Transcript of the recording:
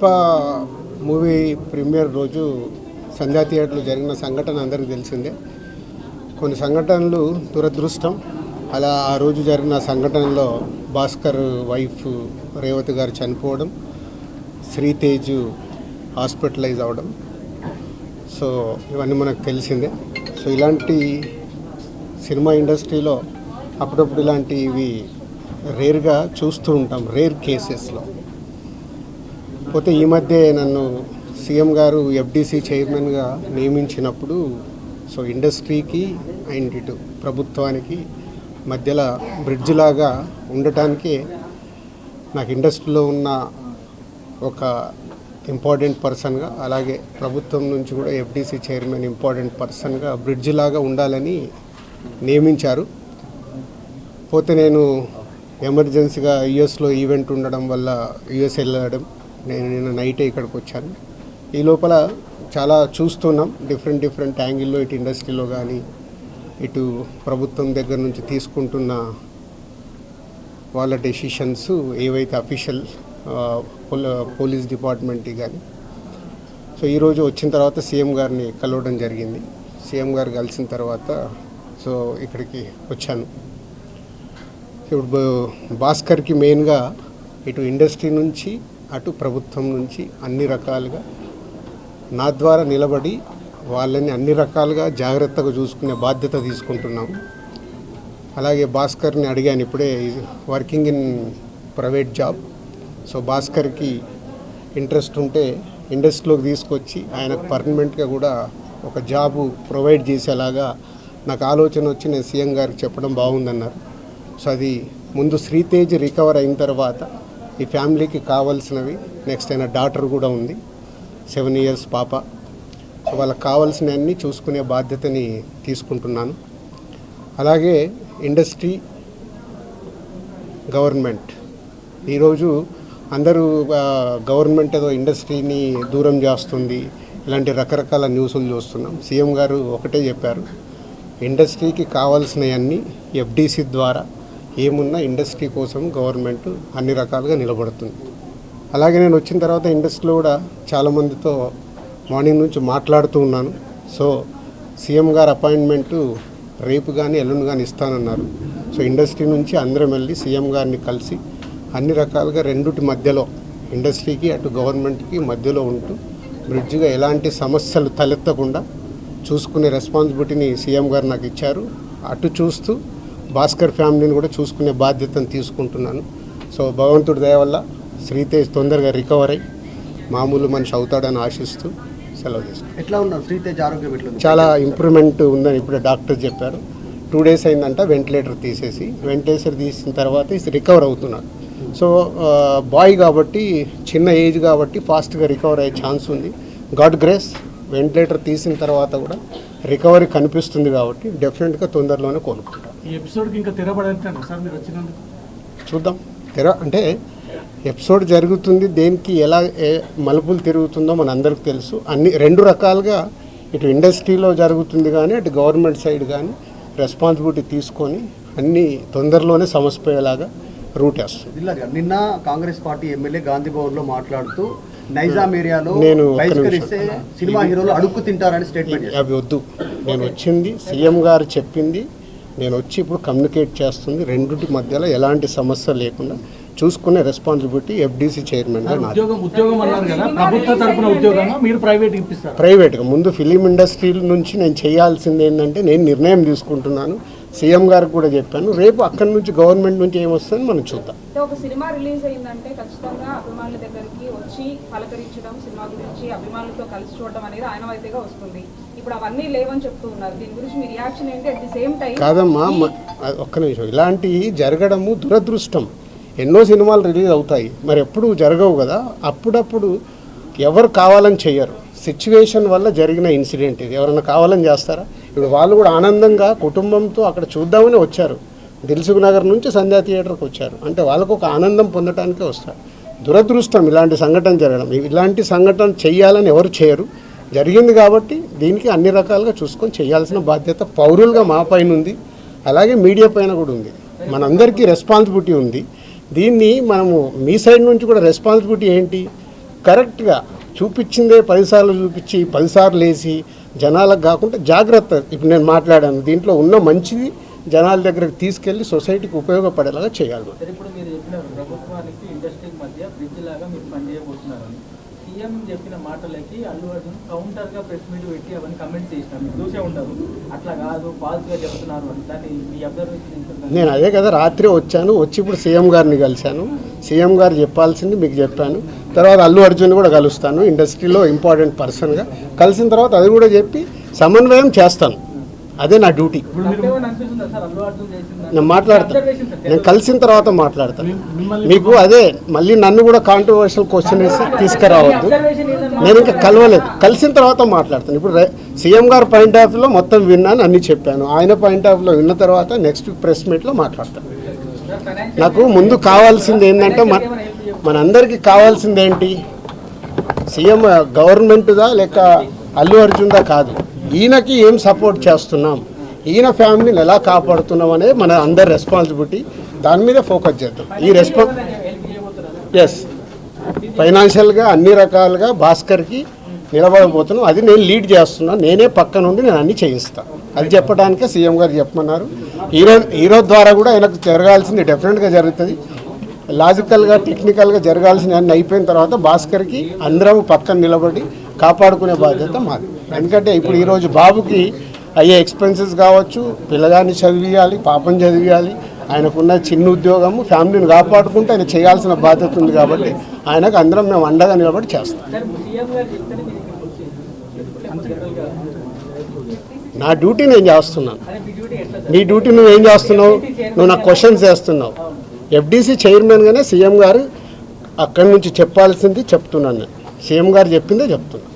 Pushpa movie premier రోజు సంధ్యా థియేటర్లో జరిగిన సంఘటన అందరికీ తెలిసిందే. కొన్ని సంఘటనలు దురదృష్టం. అలా ఆ రోజు జరిగిన సంఘటనలో భాస్కర్ వైఫ్ రేవతి గారు చనిపోవడం, శ్రీతేజ్ హాస్పిటలైజ్ అవ్వడం, సో ఇవన్నీ మనకు తెలిసిందే. సో ఇలాంటి సినిమా ఇండస్ట్రీలో అప్పుడప్పుడు ఇలాంటివి రేర్గా చూస్తూ ఉంటాం, రేర్ కేసెస్లో. పోతే ఈ మధ్య నన్ను సీఎం గారు ఎఫ్డీసీ చైర్మన్గా నియమించినప్పుడు సో ఇండస్ట్రీకి అండ్ ఇటు ప్రభుత్వానికి మధ్యలో బ్రిడ్జ్ లాగా ఉండటానికి నాకు ఇండస్ట్రీలో ఉన్న ఒక ఇంపార్టెంట్ పర్సన్గా, అలాగే ప్రభుత్వం నుంచి కూడా ఎఫ్డీసీ చైర్మన్ ఇంపార్టెంట్ పర్సన్గా బ్రిడ్జ్ లాగా ఉండాలని నియమించారు. పోతే నేను ఎమర్జెన్సీగా యుఎస్లో ఈవెంట్ ఉండడం వల్ల యుఎస్ వెళ్ళడం, నేను నిన్న నైటే ఇక్కడికి వచ్చాను. ఈ లోపల చాలా చూస్తున్నాం డిఫరెంట్ యాంగిల్లో, ఇటు ఇండస్ట్రీలో కానీ ఇటు ప్రభుత్వం దగ్గర నుంచి తీసుకుంటున్న వాళ్ళ డెసిషన్స్ ఏవైతే అఫీషియల్ పోలీస్ డిపార్ట్మెంట్ కానీ. సో ఈరోజు వచ్చిన తర్వాత సీఎం గారిని కలవడం జరిగింది. సీఎం గారు కలిసిన తర్వాత సో ఇక్కడికి వచ్చాను. ఇప్పుడు భాస్కర్కి మెయిన్గా ఇటు ఇండస్ట్రీ నుంచి అటు ప్రభుత్వం నుంచి అన్ని రకాలుగా నా ద్వారా నిలబడి వాళ్ళని అన్ని రకాలుగా జాగ్రత్తగా చూసుకునే బాధ్యత తీసుకుంటున్నాము. అలాగే భాస్కర్ని అడిగాను, ఇప్పుడే working in private job. So భాస్కర్కి ఇంట్రెస్ట్ ఉంటే ఇండస్ట్రీలోకి తీసుకొచ్చి ఆయనకు పర్మనెంట్గా కూడా ఒక జాబు ప్రొవైడ్ చేసేలాగా నాకు ఆలోచన వచ్చి నేను సీఎం గారికి చెప్పడం బాగుందన్నారు. సో అది ముందు శ్రీతేజ్ రికవర్ అయిన తర్వాత ఈ ఫ్యామిలీకి కావాల్సినవి, నెక్స్ట్ అయిన డాటర్ కూడా ఉంది, 7 years పాప. సో వాళ్ళకి కావాల్సినవన్నీ చూసుకునే బాధ్యతని తీసుకుంటున్నాను. అలాగే ఇండస్ట్రీ, గవర్నమెంట్, ఈరోజు అందరూ గవర్నమెంట్ ఏదో ఇండస్ట్రీని దూరం చేస్తుంది, ఇలాంటి రకరకాల న్యూస్లు చూస్తున్నాం. సీఎం గారు ఒకటే చెప్పారు, ఇండస్ట్రీకి కావాల్సినవన్నీ ఎఫ్డీసీ ద్వారా ఏమున్నా ఇండస్ట్రీ కోసం గవర్నమెంట్ అన్ని రకాలుగా నిలబడుతుంది. అలాగే నేను వచ్చిన తర్వాత ఇండస్ట్రీలో కూడా చాలామందితో మార్నింగ్ నుంచి మాట్లాడుతూ ఉన్నాను. సో సీఎం గారు అపాయింట్మెంటు రేపు కానీ ఎల్లుండి కానీ ఇస్తానన్నారు. సో ఇండస్ట్రీ నుంచి అందరం వెళ్ళి సీఎం గారిని కలిసి అన్ని రకాలుగా రెండుటి మధ్యలో, ఇండస్ట్రీకి అటు గవర్నమెంట్కి మధ్యలో ఉంటూ బ్రిడ్జ్గా ఎలాంటి సమస్యలు తలెత్తకుండా చూసుకునే రెస్పాన్సిబిలిటీని సీఎం గారు నాకు ఇచ్చారు. అటు చూస్తూ భాస్కర్ ఫ్యామిలీని కూడా చూసుకునే బాధ్యతను తీసుకుంటున్నాను. సో భగవంతుడి దయ వల్ల శ్రీతేజ్ తొందరగా రికవర్ అయ్యి మామూలు మనిషి అవుతాడని ఆశిస్తూ సెలవు తీసుకున్నాను. ఎట్లా ఉన్నారు శ్రీతేజ్ ఆరోగ్యం? ఎట్లా ఉంది? చాలా ఇంప్రూవ్మెంట్ ఉందని ఇప్పుడే డాక్టర్ చెప్పారు. 2 days అయిందంట వెంటిలేటర్ తీసిన తర్వాత రికవర్ అవుతున్నాడు. సో బాయ్ కాబట్టి, చిన్న ఏజ్ కాబట్టి ఫాస్ట్గా రికవర్ అయ్యే ఛాన్స్ ఉంది. గాడ్ గ్రేస్, వెంటిలేటర్ తీసిన తర్వాత కూడా రికవరీ కనిపిస్తుంది కాబట్టి డెఫినెట్గా తొందరలోనే కోలుకుంటాం. ఈ ఎపిసోడ్కి ఇంకా తెరపడంటాను సార్ మీరు వచ్చినందుకు. చూద్దాం, అంటే ఎపిసోడ్ జరుగుతుంది, దేనికి ఎలా మలుపులు తిరుగుతుందో మన అందరికీ తెలుసు. అన్ని 2 రకాలుగా ఇటు ఇండస్ట్రీలో జరుగుతుంది కానీ అటు గవర్నమెంట్ సైడ్ కానీ రెస్పాన్సిబిలిటీ తీసుకొని అన్నీ తొందరలోనే సమసిపోయేలాగా రూట్ వేస్తుంది. నిన్న కాంగ్రెస్ పార్టీ ఎమ్మెల్యే గాంధీ భవన్లో మాట్లాడుతూ నైజాం ఏరియాలో సినిమా హీరోలు అడుక్కు తింటారని స్టేట్మెంట్. అవి వద్దు, నేను వచ్చింది సీఎం గారు చెప్పింది, నేను వచ్చి ఇప్పుడు కమ్యూనికేట్ చేస్తుంది. రెండింటి మధ్యలో ఎలాంటి సమస్య లేకుండా చూసుకునే రెస్పాన్సిబిలిటీ ఎఫ్డీసీ చైర్మన్గా ప్రైవేట్గా. ముందు ఫిలిం ఇండస్ట్రీ నుంచి నేను చేయాల్సింది ఏంటంటే, నేను నిర్ణయం తీసుకుంటున్నాను, సీఎం గారికి కూడా చెప్పాను. రేపు అక్కడి నుంచి గవర్నమెంట్ నుంచి ఏమొస్తుందని మనం చూద్దాం. ఒక సినిమా రిలీజ్ అయిందంటే ఖచ్చితంగా అభిమానుల దగ్గరికి వచ్చి పలకరించడం, సినిమా గురించి అభిమానులతో కలిసి చూడడం అనేది ఆనవాయితీగా వస్తుంది. ఇప్పుడు అవన్నీ లేవని చెప్తూ ఉన్నారు. దీని గురించి మీ రియాక్షన్ ఏంటి? అట్ ది సేమ్ టైం కాదమ్మా, ఒక్క నిమిషం, ఇలాంటివి జరగడము దురదృష్టం. ఎన్నో సినిమాలు రిలీజ్ అవుతాయి, మరి ఎప్పుడు జరగవు కదా. అప్పుడప్పుడు ఎవరు కావాలని చెయ్యరు, సిచ్యువేషన్ వల్ల జరిగిన ఇన్సిడెంట్ ఇది. ఎవరైనా కావాలని చేస్తారా? ఇప్పుడు వాళ్ళు కూడా ఆనందంగా కుటుంబంతో అక్కడ చూద్దామని వచ్చారు. దిల్సుఖ్ నగర్ నుంచి సంధ్యా థియేటర్కి వచ్చారు అంటే వాళ్ళకు ఒక ఆనందం పొందడానికే వస్తారు. దురదృష్టం ఇలాంటి సంఘటన జరగడం. ఇలాంటి సంఘటన చెయ్యాలని ఎవరు చేయరు, జరిగింది కాబట్టి దీనికి అన్ని రకాలుగా చూసుకొని చేయాల్సిన బాధ్యత పౌరులుగా మా పైన ఉంది, అలాగే మీడియా పైన కూడా ఉంది. మనందరికీ రెస్పాన్సిబిలిటీ ఉంది. దీన్ని మనము మీ సైడ్ నుంచి కూడా రెస్పాన్సిబిలిటీ ఏంటి, కరెక్ట్గా చూపించిందే 10 సార్లు చూపించి 10 సార్లు వేసి జనాలకు కాకుండా జాగ్రత్త. ఇప్పుడు నేను మాట్లాడాను, దీంట్లో ఉన్న మంచిది జనాల దగ్గరకు తీసుకెళ్లి సొసైటీకి ఉపయోగపడేలాగా చేయాలి. ఇప్పుడు మీరు చెప్పిన ప్రభుత్వానికి ఇండస్ట్రీకి మధ్య బ్రిడ్జ్ లాగా మీరు పనిచేయబోతున్నారని సీఎం చెప్పిన మాటలకి అల్లు అర్జున్ కౌంటర్గా ప్రెస్ మీట్ పెట్టి అవన్నీ కమెంట్స్ చేసినారు. మీరు చూసే ఉండరు, అట్లా కాదు పాజిటివ్గా చెప్తున్నారు అని. దాన్ని మీ అబ్జర్వేషన్? నేను అదే కదా రాత్రి వచ్చాను, వచ్చి ఇప్పుడు సీఎం గారిని కలిశాను. సీఎం గారు చెప్పాల్సింది మీకు చెప్పాను. తర్వాత అల్లు అర్జున్ కూడా కలుస్తాను, ఇండస్ట్రీలో ఇంపార్టెంట్ పర్సన్గా. కలిసిన తర్వాత అది కూడా చెప్పి సమన్వయం చేస్తాను. అదే నా డ్యూటీ. నేను మాట్లాడతాను, నేను కలిసిన తర్వాత మాట్లాడతాను. మీకు అదే మళ్ళీ నన్ను కూడా కాంట్రవర్షియల్ క్వశ్చన్ వేసి తీసుకురావద్దు. నేను ఇంకా కలవలేదు, కలిసిన తర్వాత మాట్లాడతాను. ఇప్పుడు సీఎం గారు పాయింట్ ఆఫ్ వ్యూలో మొత్తం విన్నాను, అన్నీ చెప్పాను. ఆయన పాయింట్ ఆఫ్ వ్యూలో విన్న తర్వాత నెక్స్ట్ ప్రెస్ మీట్లో మాట్లాడతాను. నాకు ముందు కావాల్సింది ఏంటంటే మనందరికీ కావాల్సింది ఏంటి, సీఎం గవర్నమెంట్దా లేక అల్లు అర్జున్దా కాదు, ఈయనకి ఏం సపోర్ట్ చేస్తున్నాం, ఈయన ఫ్యామిలీని ఎలా కాపాడుతున్నాం అనేది మన అందరి రెస్పాన్సిబిలిటీ. దాని మీద ఫోకస్ చేద్దాం. ఈ ఎస్ ఫైనాన్షియల్గా అన్ని రకాలుగా భాస్కర్కి నిలబడబోతున్నాం. అది నేను లీడ్ చేస్తున్నాను, నేనే పక్క నుండి నేను అన్నీ చేయిస్తాను. అది చెప్పడానికే సీఎం గారు చెప్పమన్నారు. హీరో ద్వారా కూడా ఆయనకు జరగాల్సింది డెఫినెట్గా జరుగుతుంది. లాజికల్గా టెక్నికల్గా జరగాల్సిన అన్ని అయిపోయిన తర్వాత భాస్కర్కి అందరం పక్కన నిలబడి కాపాడుకునే బాధ్యత మాది. ఎందుకంటే ఇప్పుడు ఈరోజు బాబుకి అయ్యే ఎక్స్పెన్సెస్ కావచ్చు, పిల్లగాన్ని చదివియాలి, పాపం చదివియాలి, ఆయనకున్న చిన్న ఉద్యోగము, ఫ్యామిలీని కాపాడుకుంటూ ఆయన చేయాల్సిన బాధ్యత ఉంది. కాబట్టి ఆయనకు అందరం మేము అండగా నిలబడి చేస్తాం. నా డ్యూటీ నేను చేస్తున్నాను, నీ డ్యూటీ నువ్వేం చేస్తున్నావు? నువ్వు నాకు క్వశ్చన్స్ వేస్తున్నావు. ఎఫ్డీసీ చైర్మన్గానే సీఎం గారు అక్కడి నుంచి చెప్పాల్సింది చెప్తున్నాను. నేను సీఎం గారు చెప్పిందే చెప్తున్నాను.